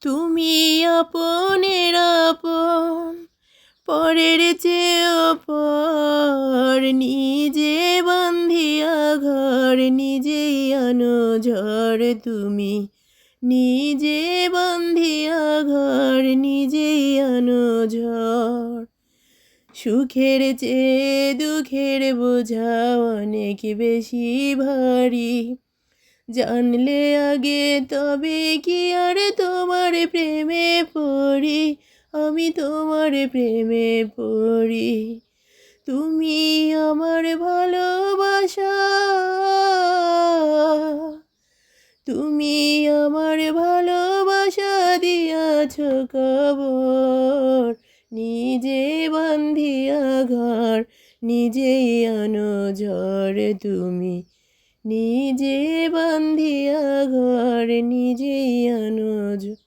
তুমি আপনের আপন, পরের চেয়েও পর, নিজে বান্ধিয়া ঘর, নিজেই আনো ঝড়। তুমি নিজে বান্ধিয়া ঘর, নিজেই আনো ঝড়। সুখের চেয়ে দুঃখের বোঝা অনেক বেশি ভারী, জানলে আগে তবে কি আর তোমার প্রেমে পড়ি, আমি তোমার প্রেমে পড়ি। তুমি আমার ভালোবাসা, তুমি আমার ভালোবাসা দিয়াছ কবর, নিজে বান্ধিয়া ঘর, নিজেই আনো ঝড়। তুমি নিজে বান্ধিয়া ঘর, নিজেই আনো ঝড়।